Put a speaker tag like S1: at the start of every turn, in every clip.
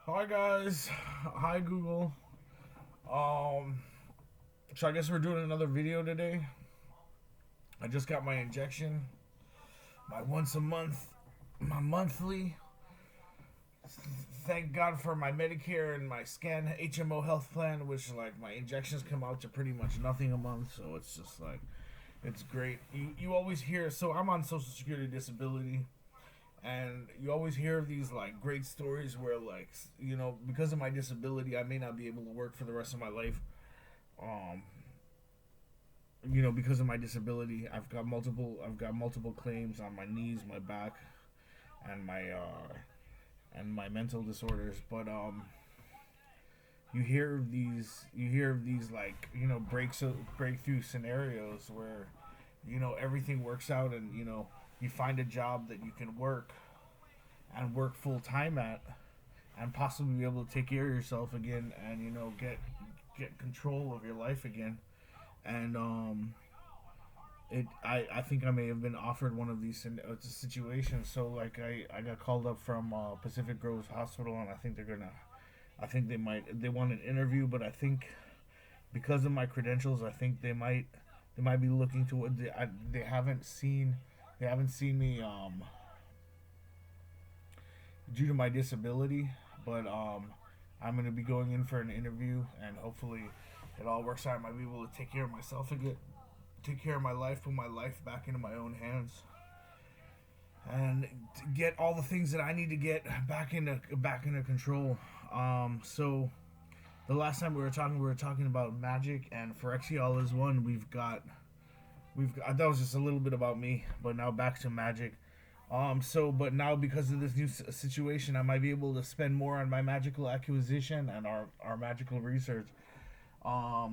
S1: Hi guys. Hi Google. Um so I guess we're doing another video today. I just got my injection, my once a month, my monthly. Thank God for my Medicare and my Scan HMO health plan, which like my injections come out to pretty much nothing a month, so it's just like it's great. You always hear, so I'm on Social Security disability, and you always hear these like great stories where like because of my disability I may not be able to work for the rest of my life. um because of my disability I've got multiple claims on my knees, my back, and my mental disorders. But you hear these like breakthrough scenarios where everything works out, and you find a job that you can work and work full time at, and possibly be able to take care of yourself again, and get control of your life again. And I think I may have been offered one of these situations. So like I got called up from Pacific Groves Hospital, and I think they want an interview, but I think because of my credentials, I think they might be looking to what they haven't seen me due to my disability. But I'm gonna be going in for an interview, and hopefully it all works out. I might be able to take care of myself again, take care of my life, put my life back into my own hands, and get all the things that I need to get back into control. So the last time we were talking about magic, and Phyrexial is one. We've got that was just a little bit about me, but now back to magic. But now because of this new situation, I might be able to spend more on my magical acquisition and our magical research. I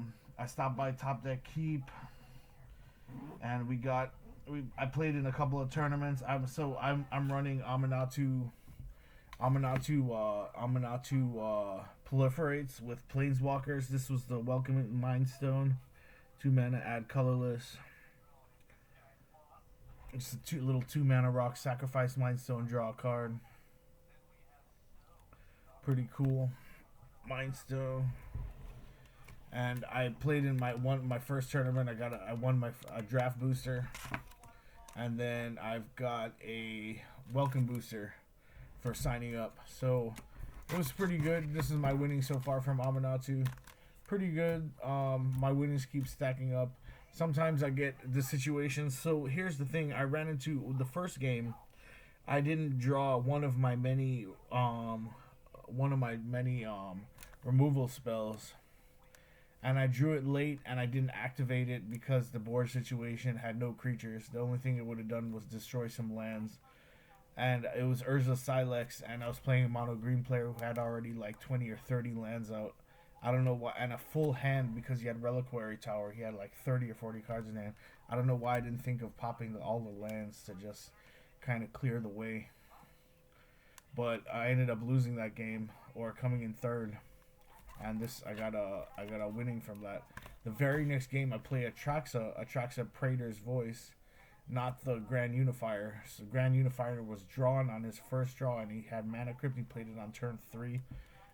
S1: stopped by Top Deck Keep, and I played in a couple of tournaments. I'm running Amanatu proliferates with planeswalkers. This was the Welcoming Mindstone, 2 mana, add colorless. It's a little 2 mana rock, sacrifice Mindstone, draw a card. Pretty cool, Mindstone. And I played in my first tournament. I won my a draft booster, and then I've got a welcome booster for signing up. So it was pretty good. This is my winnings so far from Amanatu. Pretty good. My winnings keep stacking up. Sometimes I get the situations. So here's the thing: I ran into the first game. I didn't draw one of my many removal spells, and I drew it late, and I didn't activate it because the board situation had no creatures. The only thing it would have done was destroy some lands, and it was Urza Silex, and I was playing a mono green player who had already like 20 or 30 lands out. I don't know why, and a full hand because he had Reliquary Tower. He had like 30 or 40 cards in hand. I don't know why I didn't think of popping all the lands to just kind of clear the way. But I ended up losing that game, or coming in third, and I got a winning from that. The very next game I play Atraxa Praetor's Voice, not the Grand Unifier. So Grand Unifier was drawn on his first draw, and he had Mana Crypt. He played it on turn 3.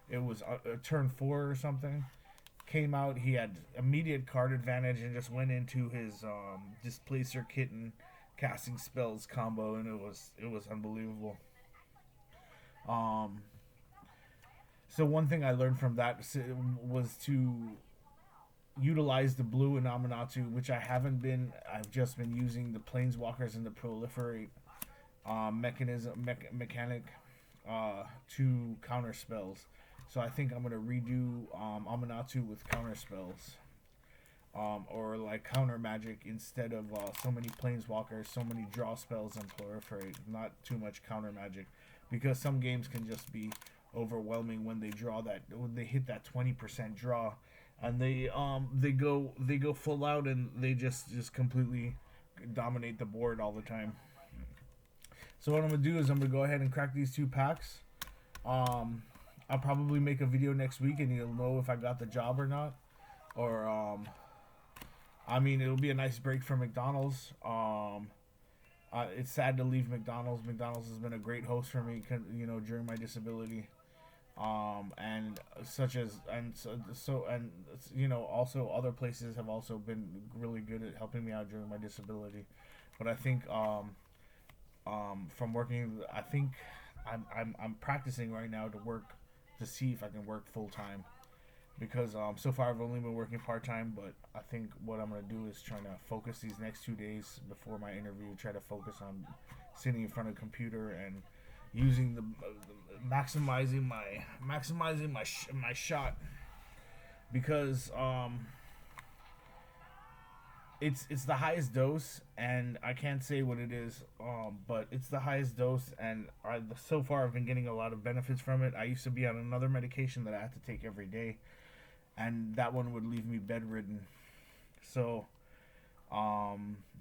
S1: It was turn 4 or something. Came out, he had immediate card advantage and just went into his Displacer Kitten casting spells combo, and it was unbelievable. Um, so one thing I learned from that was to utilize the blue in Amanatu, which I haven't been. I've just been using the planeswalkers and the proliferate mechanic to counter spells. So I think I'm gonna redo Amanatu with counter spells, or like counter magic instead of so many planeswalkers, so many draw spells, and proliferate. Not too much counter magic, because some games can just be overwhelming when they hit that 20% draw, and they go full out, and they just completely dominate the board all the time. So what I'm gonna do is I'm gonna go ahead and crack these 2 packs. Um, I'll probably make a video next week, and you'll know if I got the job or not. Or I mean, it'll be a nice break from McDonald's. It's sad to leave McDonald's. McDonald's has been a great host for me, during my disability. And such as and you know, also other places have also been really good at helping me out during my disability. But I think from working, I think I'm practicing right now to work to see if I can work full time because so far I've only been working part time. But I think what I'm gonna do is trying to focus these next 2 days before my interview. Try to focus on sitting in front of a computer and using the maximizing my shot because it's the highest dose, and I can't say what it is, but it's the highest dose, and so far I've been getting a lot of benefits from it. I used to be on another medication that I had to take every day, and that one would leave me bedridden. So,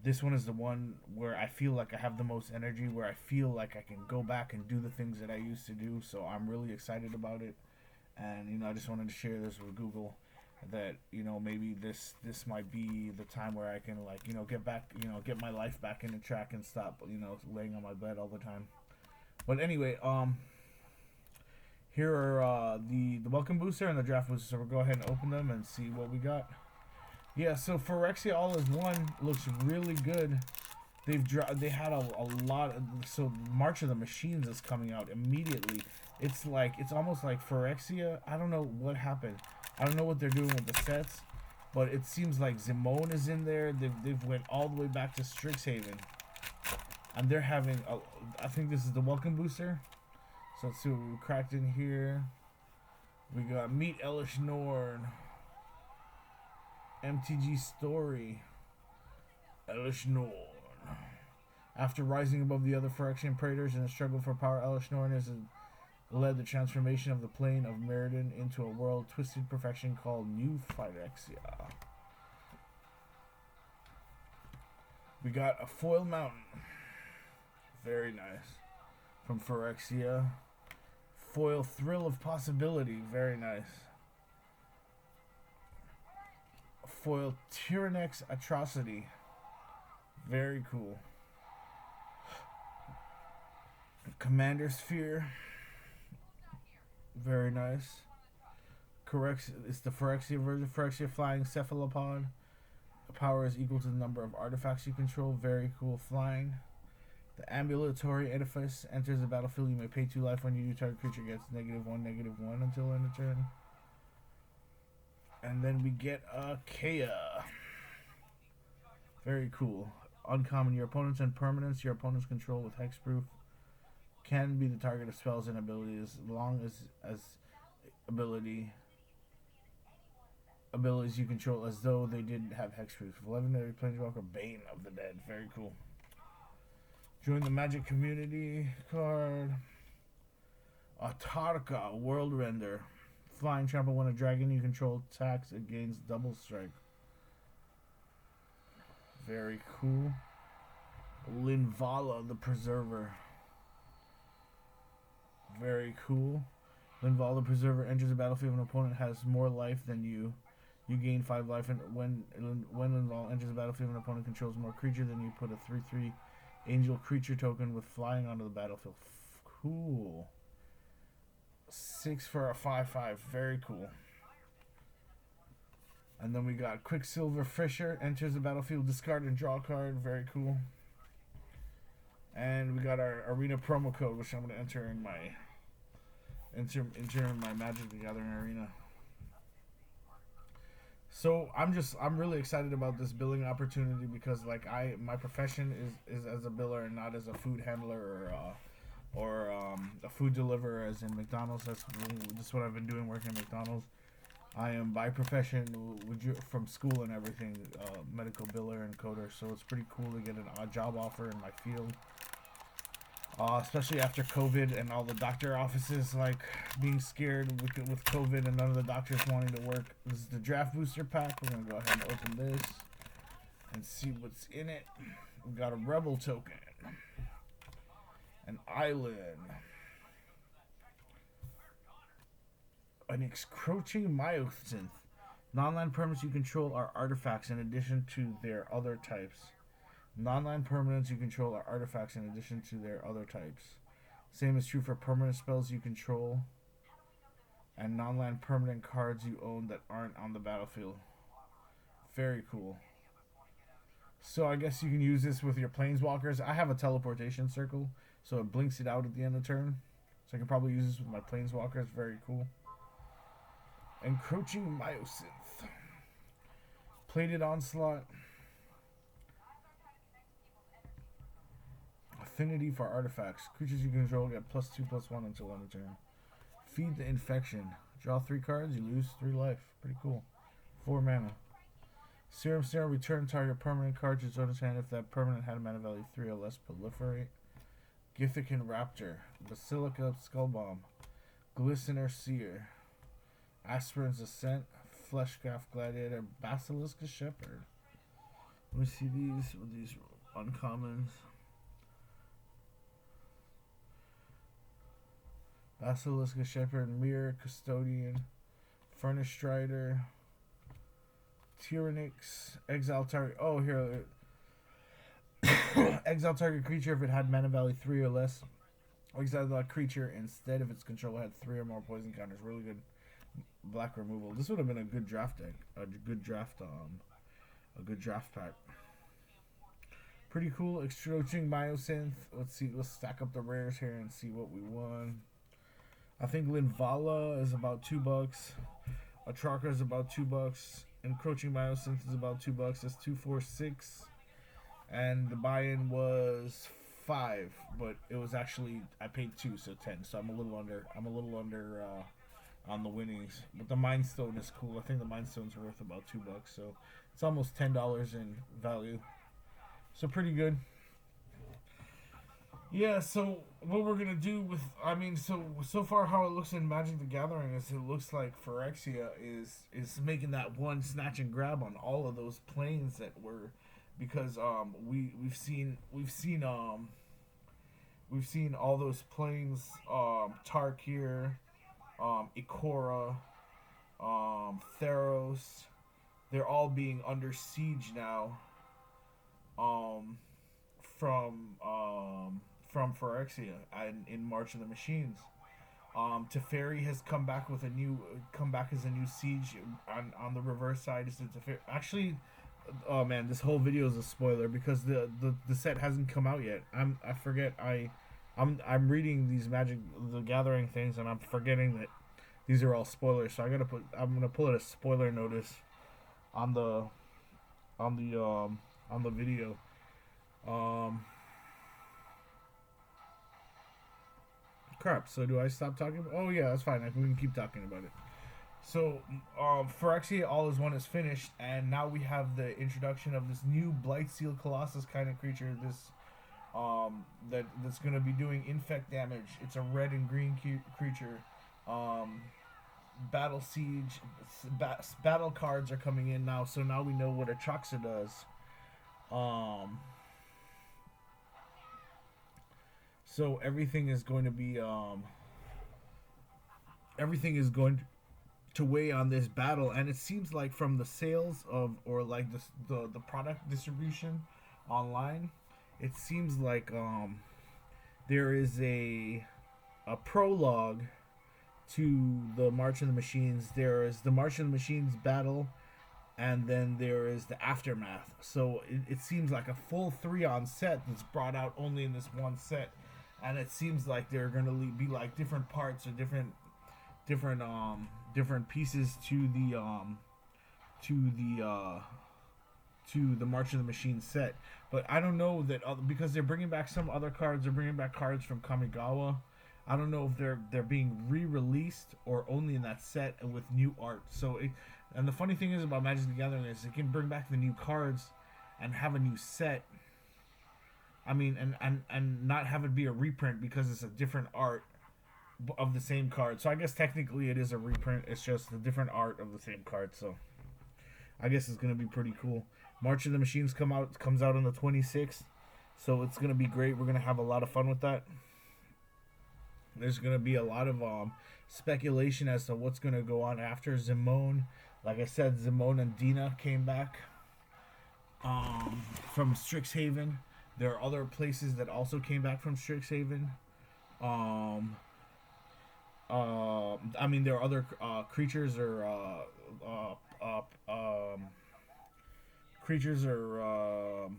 S1: this one is the one where I feel like I have the most energy, where I feel like I can go back and do the things that I used to do. So I'm really excited about it, and I just wanted to share this with Google that maybe this might be the time where I can like get back get my life back in the track and stop laying on my bed all the time. But anyway, here are the welcome booster and the draft booster. So we'll go ahead and open them and see what we got. Yeah, so Phyrexia All Is One looks really good. They had a lot of, so March of the Machines is coming out immediately. It's almost like Phyrexia. I don't know what happened. I don't know what they're doing with the sets, but it seems like Zimone is in there. They've went all the way back to Strixhaven, and they're having I think this is the welcome booster. So let's see what we cracked in here. We got Meet Elish Norn, MTG Story, Elish Norn. After rising above the other Phyrexian Praetors in a struggle for power, Elish Norn has led the transformation of the plane of Meriden into a world twisted perfection called New Phyrexia. We got a Foil Mountain. Very nice. From Phyrexia. Foil Thrill of Possibility. Very nice. Foil Tyrannex Atrocity. Very cool. Commander Sphere. Very nice. Correct. It's the Phyrexia version. Phyrexia Flying Cephalopod. The power is equal to the number of artifacts you control. Very cool flying. The Ambulatory Edifice enters the battlefield. You may pay 2 life when you do. Target creature gets -1/-1 until end of turn. And then we get a Kea. Very cool. Uncommon. Your opponents and permanents your opponents control with hexproof can be the target of spells and abilities as long as abilities you control as though they didn't have hexproof. Legendary Planeswalker Bane of the Dead. Very cool. Join the Magic community card. Autarka World Render. Flying trample when a dragon you control attacks, it gains double strike. Very cool. Linvala the Preserver. Very cool. Linvala the Preserver enters the battlefield if an opponent has more life than you. You gain 5 life, and when Linvala enters the battlefield, if an opponent controls more creature than you, put a 3/3 angel creature token with flying onto the battlefield. Cool. 6 for a 5/5. Very cool. And then we got Quicksilver Fisher enters the battlefield, discard and draw a card. Very cool. And we got our arena promo code, which I'm going to enter in my Magic the Gathering arena. So I'm really excited about this billing opportunity because my profession is as a biller and not as a food handler or a food deliverer as in McDonald's. That's what I've been doing working at McDonald's. I am by profession from school and everything, medical biller and coder. So it's pretty cool to get a job offer in my field. Especially after COVID and all the doctor offices being scared with COVID and none of the doctors wanting to work. This is the draft booster pack. We're going to go ahead and open this and see what's in it. We've got a Rebel token, an Island, an Encroaching Myosynth. Non-land permanents you control are artifacts in addition to their other types. Non-land permanents you control are artifacts in addition to their other types. Same is true for permanent spells you control. and non-land permanent cards you own that aren't on the battlefield. Very cool. So I guess you can use this with your planeswalkers. I have a teleportation circle, so it blinks it out at the end of the turn. So I can probably use this with my planeswalkers. Very cool. Encroaching Myosynth. Plated Onslaught. Affinity for artifacts. Creatures you control get +2/+1 until end of turn. Feed the Infection. Draw 3 cards, you lose 3 life. Pretty cool. 4 mana. Serum. Return target permanent card to its owner's hand if that permanent had a mana value 3 or less. Proliferate. Githican Raptor. Basilica Skullbomb. Glistener Seer. Aspirant's Ascent. Fleshcraft Gladiator. Basilisk Shepherd. Let me see these with these uncommons. Basilisk Shepherd, Mirror Custodian, Furnace Strider, Tyrannix, Exile Target. Oh, here. Exile target creature if it had mana value 3 or less. Exile that creature instead if its controller had 3 or more poison counters. Really good black removal. This would have been a good draft deck. A good draft pack. Pretty cool. Encroaching Myosynth. Let's see. Let's stack up the rares here and see what we won. I think Linvala is about $2. Atraka is about $2. Encroaching Myosynth is about $2. That's 2, 4, 6. And the buy-in was 5, but it was actually I paid 2, so 10. So I'm a little under on the winnings. But the Mind Stone is cool. I think the Mind Stone's worth about $2, so it's almost $10 in value. So pretty good. Yeah, so what we're gonna do with, so far how it looks in Magic the Gathering is it looks like Phyrexia is making that one snatch and grab on all of those planes that were, because we've seen all those planes, Tarkir, Ikora, Theros, they're all being under siege now, from Phyrexia and in March of the Machines. Teferi has come back as a new siege on the reverse side. Is Teferi actually? Oh man, this whole video is a spoiler because the set hasn't come out yet. I'm reading these Magic the Gathering things and I'm forgetting that these are all spoilers. So I'm gonna pull it a spoiler notice on the video. Crap, so do I stop talking? Oh yeah, that's fine. We can keep talking about it. So, Phyrexia All Is One is finished, and now we have the introduction of this new Blightsteel Colossus kind of creature. This, that's going to be doing infect damage. It's a red and green creature. Battle Siege, battle cards are coming in now, so now we know what Atraxa does. So everything is going to be to weigh on this battle, and it seems like from the sales of or like the product distribution online, it seems like there is a prologue to the March of the Machines. There is the March of the Machines battle, and then there is the aftermath. So it seems like a full 3-on set that's brought out only in this one set. And it seems like they're gonna be like different parts or different pieces to the March of the Machine set. But I don't know that because they're bringing back some other cards. They're bringing back cards from Kamigawa. I don't know if they're being re-released or only in that set and with new art. So and the funny thing is about Magic the Gathering is it can bring back the new cards and have a new set. I mean, and not have it be a reprint because it's a different art of the same card. So I guess technically it is a reprint. It's just a different art of the same card. So I guess it's gonna be pretty cool. March of the Machines comes out on the 26th, so it's gonna be great. We're gonna have a lot of fun with that. There's gonna be a lot of speculation as to what's gonna go on after Zimone. Like I said, Zimone and Dina came back from Strixhaven. There are other places that also came back from Strixhaven. I I mean, there are other creatures or creatures or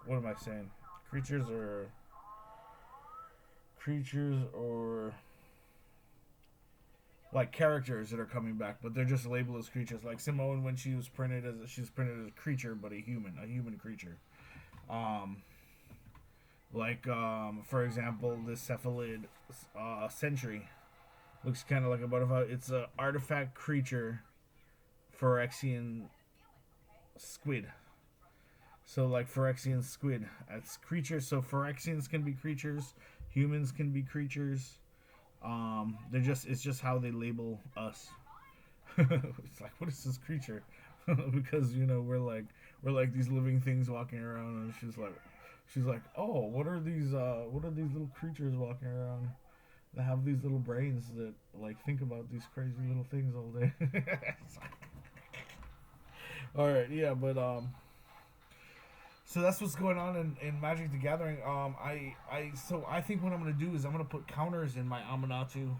S1: what am I saying? Creatures or like characters that are coming back, but they're just labeled as creatures. Like Simone, when she was printed as a creature, but a human creature. Um, for example, this cephalid sentry looks kind of like a butterfly. It's a artifact creature, Phyrexian squid. So like Phyrexian squid, it's creatures. So Phyrexians can be creatures, humans can be creatures. It's just how they label us. It's like, what is this creature? Because we're like these living things walking around, and she's like, oh, what are these little creatures walking around that have these little brains that like think about these crazy little things all day. All right, yeah, but so that's what's going on in Magic the Gathering. I think what I'm gonna do is I'm gonna put counters in my Amanatu,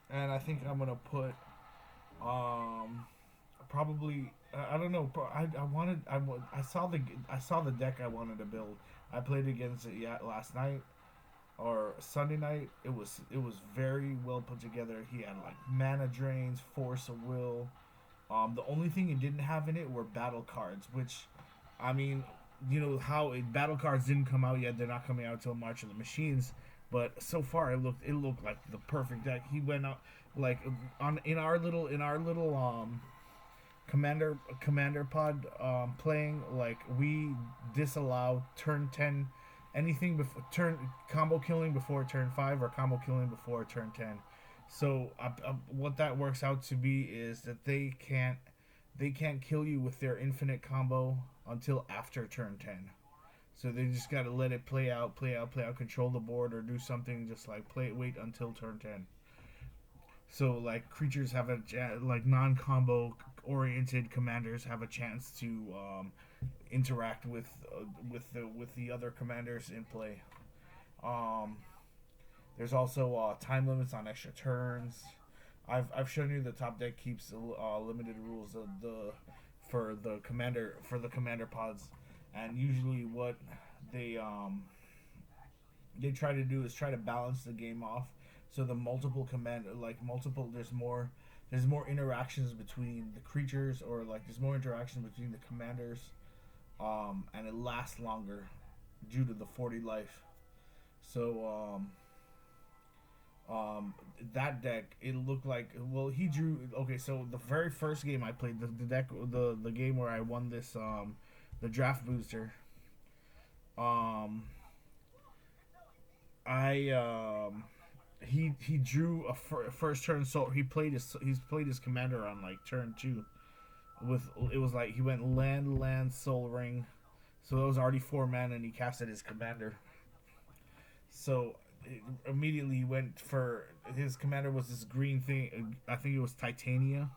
S1: and I think I'm gonna put probably I don't know. I saw the deck I wanted to build. I played against it last night or Sunday night. It was very well put together. He had like mana drains, force of will. The only thing it didn't have in it were battle cards, which, I mean, how battle cards didn't come out yet. They're not coming out until March of the Machines. But so far, it looked like the perfect deck. He went out like in our little commander pod playing, like we disallow turn 10 anything before turn combo killing before turn 5 or combo killing before turn 10. So what that works out to be is that they can't kill you with their infinite combo until after turn 10. So they just got to let it play out, control the board or do something, just like wait until turn 10. So like creatures have like non-combo oriented commanders have a chance to interact with the other commanders in play. There's also time limits on extra turns. I've shown you the top deck keeps limited rules for the commander pods, and usually what they try to do is try to balance the game off. So the there's more interactions between the creatures, or like there's more interaction between the commanders, and it lasts longer due to the 40 life. So that deck, it looked like, well, he drew, okay, so the very first game I played, the deck, the game where I won this, the draft booster, he drew a first turn, so he's played his commander on like turn 2 with, it was like he went land soul ring, so it was already 4 mana and he casted his commander. So immediately he went for his commander was this green thing. I think it was Titania.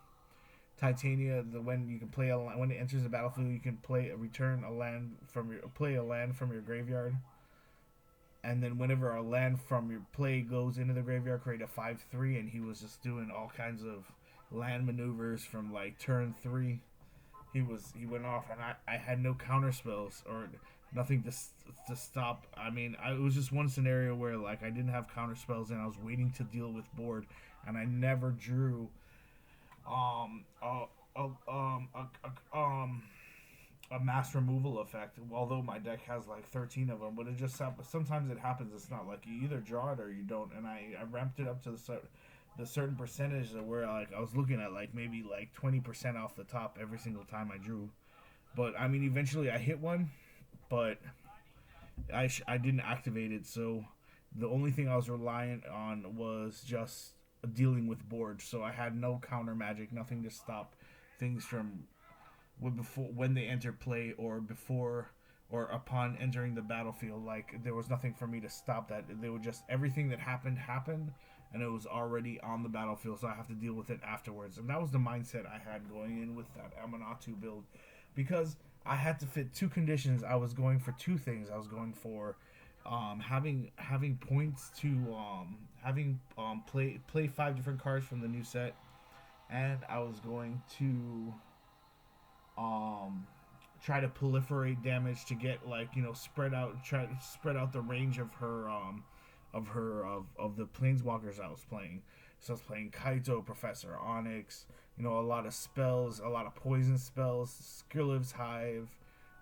S1: When you can play when it enters the battlefield, you can play a land from your graveyard, and then whenever a land from your play goes into the graveyard, create a 5/3. And he was just doing all kinds of land maneuvers from like turn 3. He went off, and I had no counter spells or nothing to stop. I mean, it was just one scenario where like I didn't have counter spells and I was waiting to deal with board, and I never drew a mass removal effect. Although my deck has like 13 of them, but it just sometimes it happens. It's not like you either draw it or you don't. And I ramped it up to the certain percentage where like I was looking at like maybe like 20% off the top every single time I drew. But I mean, eventually I hit one, but I didn't activate it, so the only thing I was reliant on was just dealing with board. So I had no counter magic, nothing to stop things from when they enter play or before or upon entering the battlefield. Like there was nothing for me to stop that. They would just, everything that happened, and it was already on the battlefield, so I have to deal with it afterwards. And that was the mindset I had going in with that Amanatu build, because I had to fit 2 conditions. I was going for 2 things. I was going for having points to having play 5 different cards from the new set, and I was going to um try to proliferate damage to get, like, spread out, try to spread out the range of the planeswalkers I was playing. So I was playing Kaito, Professor Onyx, a lot of spells, a lot of poison spells, Skirliv's Hive,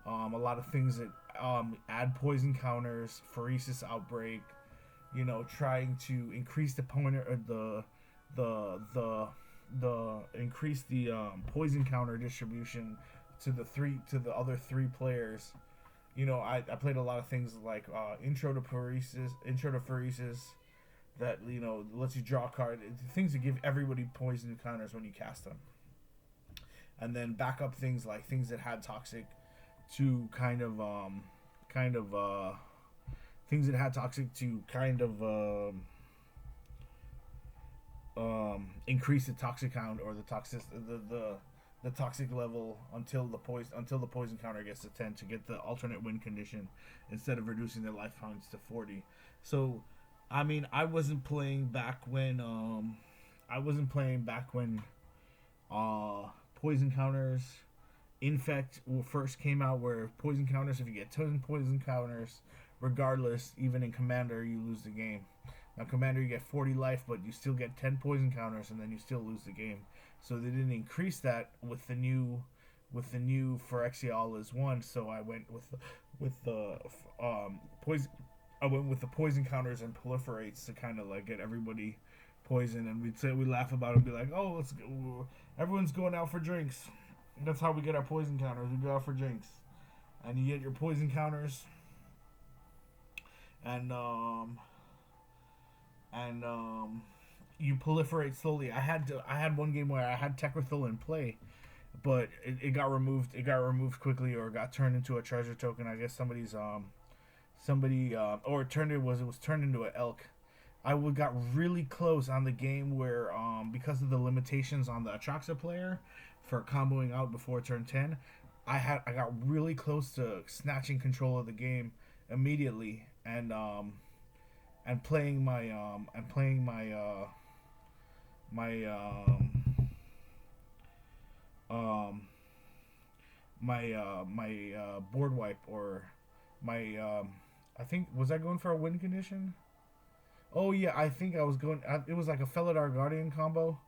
S1: a lot of things that add poison counters, Phoresis Outbreak, trying to increase the pointer, the increase the poison counter distribution to the other 3 players. I played a lot of things like Intro to Phoresis, that lets you draw a card, things that give everybody poison counters when you cast them, and then backup things like things that had toxic to things that had toxic to increase the toxic count, or the toxic level until the poison counter gets to 10 to get the alternate win condition, instead of reducing their life points to 40. So, I mean, I wasn't playing back when poison counters infect first came out, where poison counters, if you get 10 poison counters, regardless, even in Commander, you lose the game. Now, Commander, you get 40 life, but you still get 10 poison counters, and then you still lose the game. So they didn't increase that with the new Phyrexial is 1. So I went with the poison. I went with the poison counters and proliferates to kind of like get everybody poison, and we'd laugh about it and be like, oh, everyone's going out for drinks. That's how we get our poison counters. We go out for drinks, and you get your poison counters, and you proliferate slowly. I had one game where I had Tekrithil in play, but it got removed. It got removed quickly, or got turned into a treasure token. I guess or it was turned into an elk. I got really close on the game where because of the limitations on the Atraxa player for comboing out before turn 10, I got really close to snatching control of the game immediately, and playing my board wipe, or my I think, was I going for a win condition? Oh yeah, I think I was going. It was like a Felidar Guardian combo,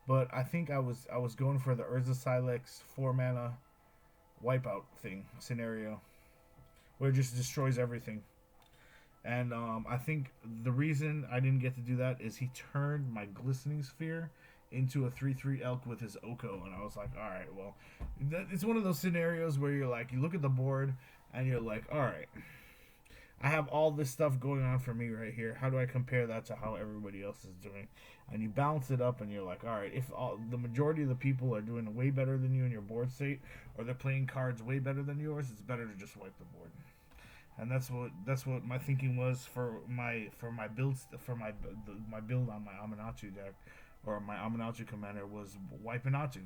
S1: but I think I was going for the Urza Silex 4-mana wipeout scenario, where it just destroys everything. And I think the reason I didn't get to do that is he turned my Glistening Sphere into a 3/3 elk with his Oko, and I was like, all right, well, it's one of those scenarios where you're like, you look at the board and you're like, all right, I have all this stuff going on for me right here. How do I compare that to how everybody else is doing? And you balance it up, and you're like, all right, if the majority of the people are doing way better than you in your board state, or they're playing cards way better than yours, it's better to just wipe the board. And that's what my thinking was for my build my build on my Aminatou deck, or my Aminatou commander, was wipe Anatou.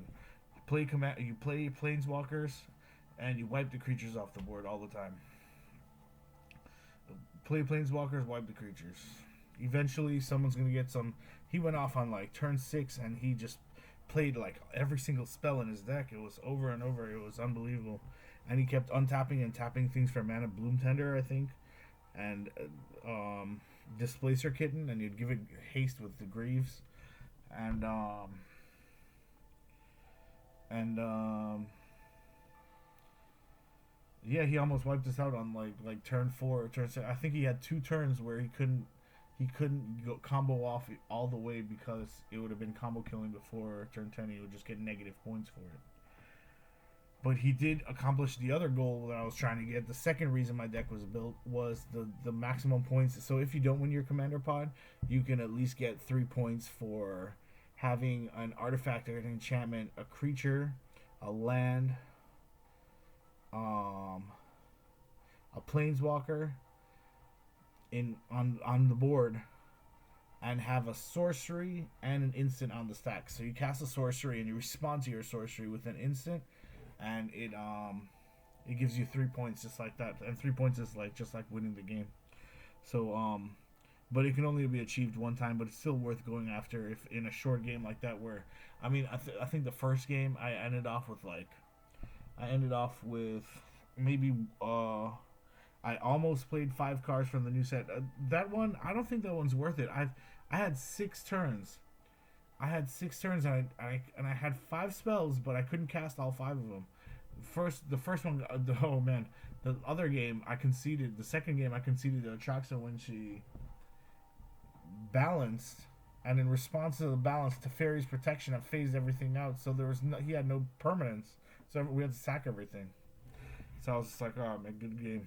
S1: You play Planeswalkers, and you wipe the creatures off the board all the time. Play Planeswalkers, wipe the creatures. Eventually, someone's gonna get some. He went off on like turn 6, and he just played like every single spell in his deck. It was over and over. It was unbelievable. And he kept untapping and tapping things for Mana Bloom Tender, I think, and Displacer Kitten, and you'd give it haste with the Greaves, and yeah, he almost wiped us out on like turn 4 or turn 6. I think he had 2 turns where he couldn't go combo off all the way, because it would have been combo killing before turn 10. He would just get negative points for it. But he did accomplish the other goal that I was trying to get. The second reason my deck was built was the maximum points. So if you don't win your commander pod, you can at least get 3 points for having an artifact or an enchantment, a creature, a land, a planeswalker on the board, and have a sorcery and an instant on the stack. So you cast a sorcery and you respond to your sorcery with an instant, and it gives you 3 points just like that. And 3 points is just like winning the game. So but it can only be achieved one time. But it's still worth going after if in a short game like that. Where I mean, I think the first game I ended off with maybe I almost played 5 cards from the new set. That one, I don't think that one's worth it. I had 6 turns. I had 6 turns, and I had 5 spells, but I couldn't cast all 5 of them. The first one, oh man, the other game I conceded. The second game I conceded to Atraxa when she balanced, and in response to the balance, Teferi's protection, I phased everything out. So he had no permanence, so we had to sack everything. So I was just like, oh man, good game.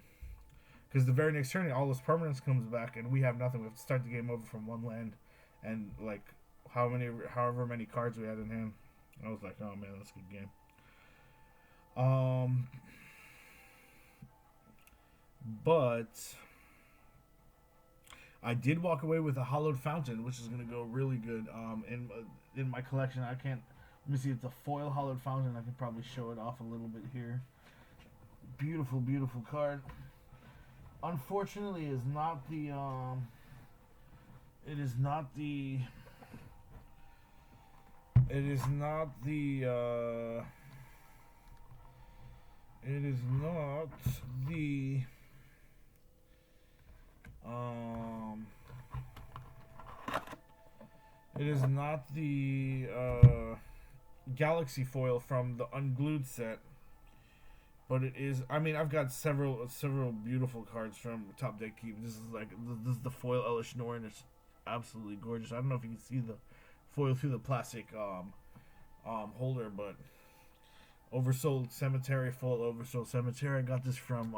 S1: Because the very next turn, all those permanence comes back, and we have nothing. We have to start the game over from one land, and like however many cards we had in hand. I was like, oh man, that's a good game. But I did walk away with a hollowed fountain, which is gonna go really good. In my collection, I can't. Let me see. It's a foil hollowed fountain. I can probably show it off a little bit here. Beautiful, beautiful card. Unfortunately, it is not the it is not the it is not the it is not the it is not the Galaxy foil from the Unglued set. But it is. I mean, I've got several beautiful cards from Top Deck Keep. This is the foil Elish Norn. It's absolutely gorgeous. I don't know if you can see the foil through the plastic holder, but Oversold Cemetery, full Oversold Cemetery. I got this from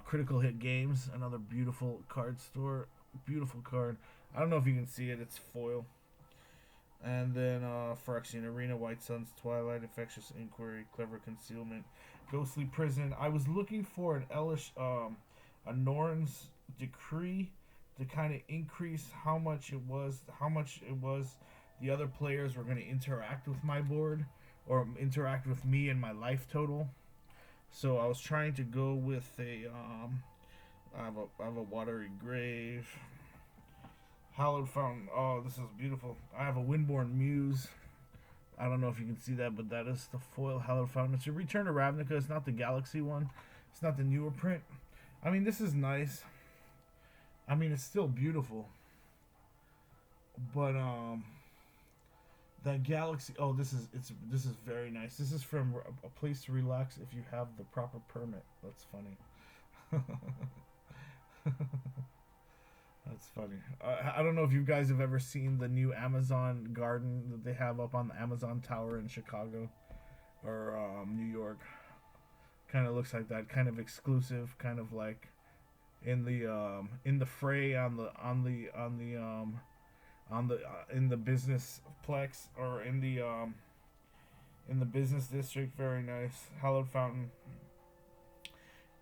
S1: Critical Hit Games, another beautiful card store. Beautiful card. I don't know if you can see it. It's foil. And then Phyrexian Arena, White Suns, Twilight, Infectious Inquiry, Clever Concealment, Ghostly Prison. I was looking for an Elish, a Norn's Decree to kind of increase how much it was the other players were going to interact with my board or interact with me and my life total. So I was trying to go with I have a Watery Grave. Hallowed Fountain. Oh, this is beautiful. I have a Windborn Muse. I don't know if you can see that, but that is the foil Hallowed Fountain. It's a Return to Ravnica. It's not the Galaxy one. It's not the newer print. I mean, this is nice. I mean, it's still beautiful. But that Galaxy. Oh, this is very nice. This is from A Place to Relax if you have the proper permit. That's funny. That's funny. I don't know if you guys have ever seen the new Amazon garden that they have up on the Amazon Tower in Chicago or New York. Kind of looks like that. Kind of exclusive. Kind of like in the fray in the business plex or in the business district. Very nice. Hallowed Fountain.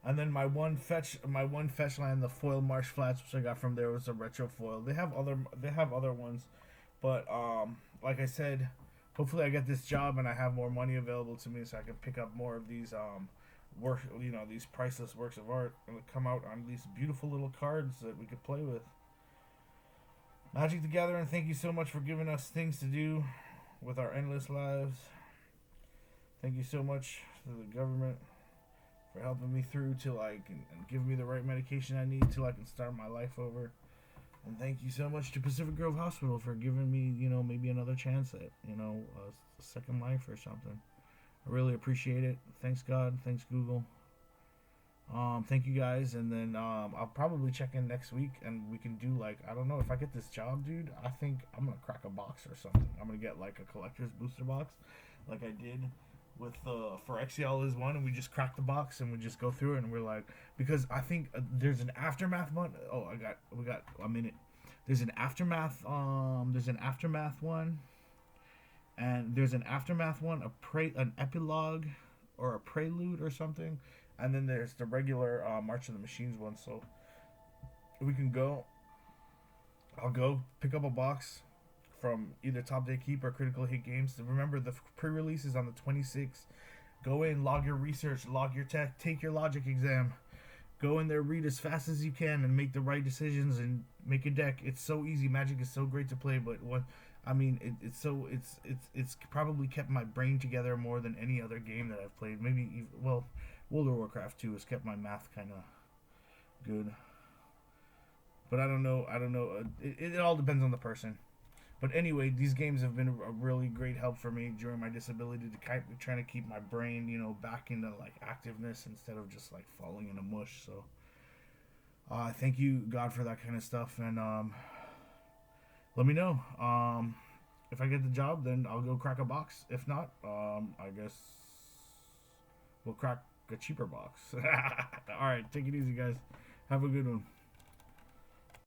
S1: And then my one fetch land, the foil Marsh Flats, which I got from there, was a retro foil. They have other ones, but like I said, hopefully I get this job and I have more money available to me, so I can pick up more of these these priceless works of art and come out on these beautiful little cards that we could play with. Magic the Gathering, thank you so much for giving us things to do with our endless lives. Thank you so much to the government for helping me through till I can and giving me the right medication I need till I can start my life over. And thank you so much to Pacific Grove Hospital for giving me, maybe another chance at, a second life or something. I really appreciate it. Thanks God. Thanks Google. Thank you guys. And then I'll probably check in next week and we can do I don't know if I get this job, dude. I think I'm going to crack a box or something. I'm going to get a collector's booster box like I did with Phyrexian is one, and we just crack the box and we just go through it, and we're because I think there's an aftermath one. Oh, we got a minute. There's an aftermath. There's an aftermath one, and there's an aftermath one, an epilogue, or a prelude or something, and then there's the regular March of the Machines one. So we can go. I'll go pick up a box from either Top Day Keep or Critical Hit Games. Remember, the pre-release is on the 26th. Go in, log your research, log your tech, take your logic exam, Go in there, read as fast as you can, and make the right decisions and make a deck. It's so easy. Magic is so great to play, but what I mean, it's probably kept my brain together more than any other game that I've played. Maybe well, World of Warcraft 2 has kept my math kind of good, but I don't know. It all depends on the person. But anyway, these games have been a really great help for me during my disability to trying to keep my brain, back into like activeness instead of just like falling in a mush. So, thank you God for that kind of stuff, and let me know. If I get the job, then I'll go crack a box. If not, I guess we'll crack a cheaper box. All right, take it easy, guys. Have a good one.